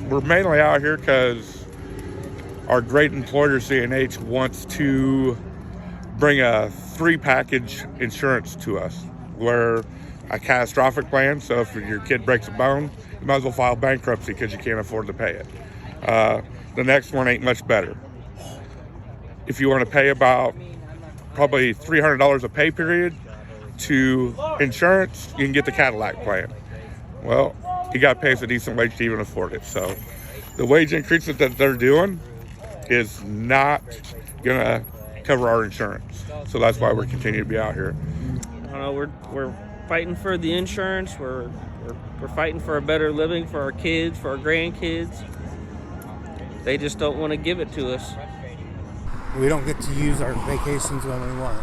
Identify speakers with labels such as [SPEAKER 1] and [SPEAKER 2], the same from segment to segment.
[SPEAKER 1] We're mainly out here because our great employer, CNH, wants to bring a 3-package insurance to us, where a catastrophic plan, so if your kid breaks a bone, you might as well file bankruptcy because you can't afford to pay it. The next one ain't much better. If you want to pay about probably $300 a pay period to insurance, you can get the Cadillac plan. Well, you got to pay us a decent wage to even afford it. So the wage increases that they're doing is not going to cover our insurance. So that's why we're continuing to be out here.
[SPEAKER 2] I don't know, we're fighting for the insurance. We're fighting for a better living for our kids, for our grandkids. They just don't want to give it to us.
[SPEAKER 3] We don't get to use our vacations when we want.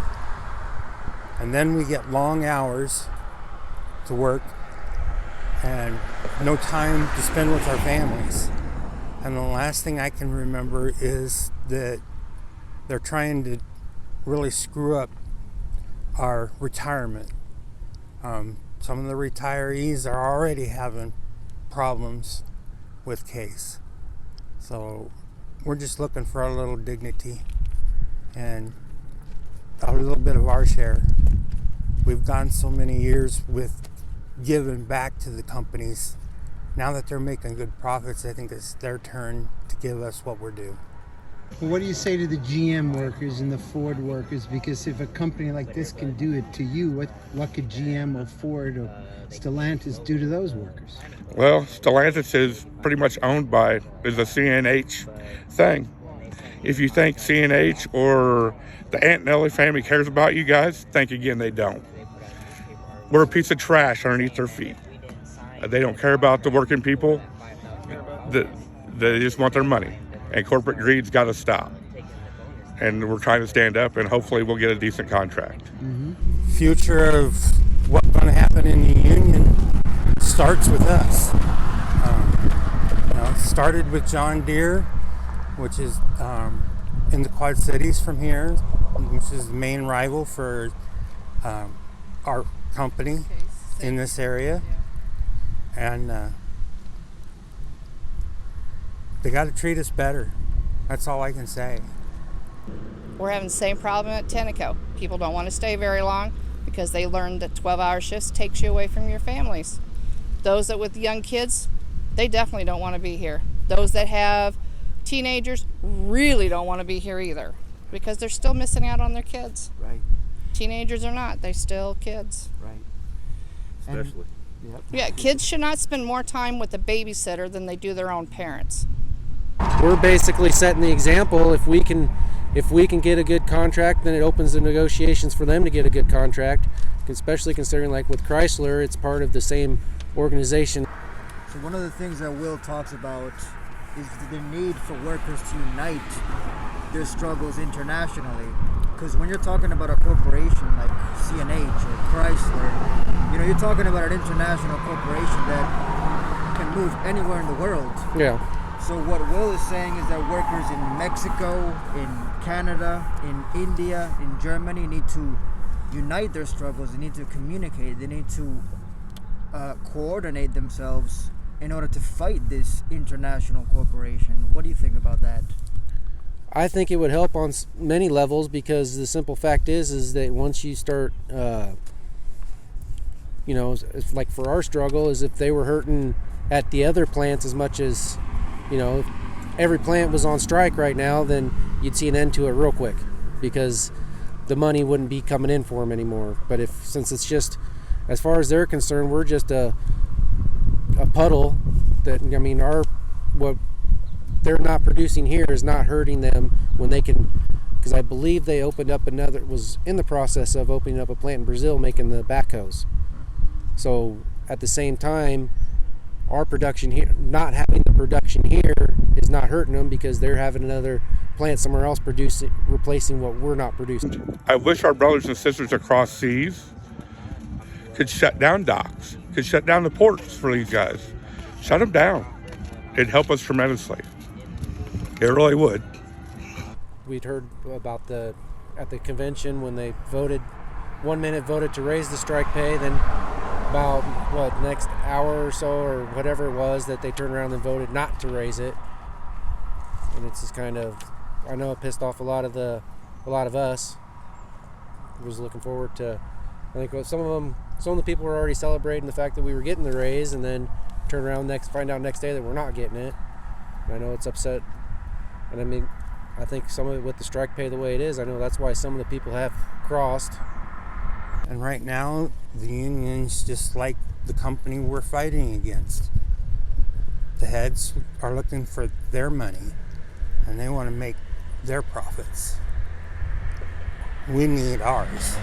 [SPEAKER 3] And then we get long hours to work and no time to spend with our families. And the last thing I can remember is that they're trying to really screw up our retirement. Some of the retirees are already having problems with CASE. So we're just looking for a little dignity and a little bit of our share. We've gone so many years with giving back to the companies. Now that they're making good profits, I think it's their turn to give us what we're due.
[SPEAKER 4] Well, what do you say to the GM workers and the Ford workers? Because if a company like this can do it to you, what could GM or Ford or Stellantis do to those workers?
[SPEAKER 1] Well, Stellantis is pretty much owned by, is a CNH thing. If you think CNH or the Aunt Nellie family cares about you guys, think again, they don't. We're a piece of trash underneath their feet. They don't care about the working people. They just want their money. And corporate greed's got to stop. And we're trying to stand up, and hopefully we'll get a decent contract.
[SPEAKER 3] Mm-hmm. Future of what's going to happen in the union starts with us. It started with John Deere, which is in the Quad Cities from here, which is the main rival for our company in this area. And they got to treat us better. That's all I can say.
[SPEAKER 5] We're having the same problem at Tenneco. People don't want to stay very long because they learned that 12-hour shifts takes you away from your families. Those that with young kids, they definitely don't want to be here. Those that have teenagers really don't want to be here either because they're still missing out on their kids.
[SPEAKER 3] Right.
[SPEAKER 5] Teenagers are not. They're still kids.
[SPEAKER 3] Right.
[SPEAKER 2] Especially.
[SPEAKER 3] Yep.
[SPEAKER 5] Yeah, kids should not spend more time with a babysitter than they do their own parents.
[SPEAKER 6] We're basically setting the example. If we can get a good contract, then it opens the negotiations for them to get a good contract, especially considering like with Chrysler, it's part of the same organization.
[SPEAKER 7] So one of the things that Will talks about is the need for workers to unite their struggles internationally. Because when you're talking about a corporation like CNH or Chrysler, you're talking about an international corporation that can move anywhere in the world.
[SPEAKER 6] Yeah.
[SPEAKER 7] So what Will is saying is that workers in Mexico, in Canada, in India, in Germany need to unite their struggles. They need to communicate. They need to coordinate themselves in order to fight this international corporation. What do you think about that?
[SPEAKER 6] I think it would help on many levels because the simple fact is that once you start, it's like for our struggle is if they were hurting at the other plants as much as, if every plant was on strike right now, then you'd see an end to it real quick because the money wouldn't be coming in for them anymore. But since it's just, as far as they're concerned, we're just a puddle that, what they're not producing here is not hurting them when they can, because I believe they was in the process of opening up a plant in Brazil making the backhoes. So at the same time, our production here, not having the production here is not hurting them because they're having another plant somewhere else replacing what we're not producing.
[SPEAKER 1] I wish our brothers and sisters across seas could shut down docks, could shut down the ports for these guys. Shut them down. It'd help us tremendously. It really would.
[SPEAKER 6] We'd heard about at the convention when they voted, 1 minute voted to raise the strike pay, then about what, next hour or so or whatever it was, that they turned around and voted not to raise it. And it's just kind of, I know it pissed off a lot of us. I was looking forward to, I think some of the people were already celebrating the fact that we were getting the raise, and then turn around find out next day that we're not getting it. And I know it's upset, and I mean, I think some of it with the strike pay the way it is, I know that's why some of the people have crossed.
[SPEAKER 3] And right now, the union's just like the company we're fighting against. The heads are looking for their money, and they want to make their profits. We need ours.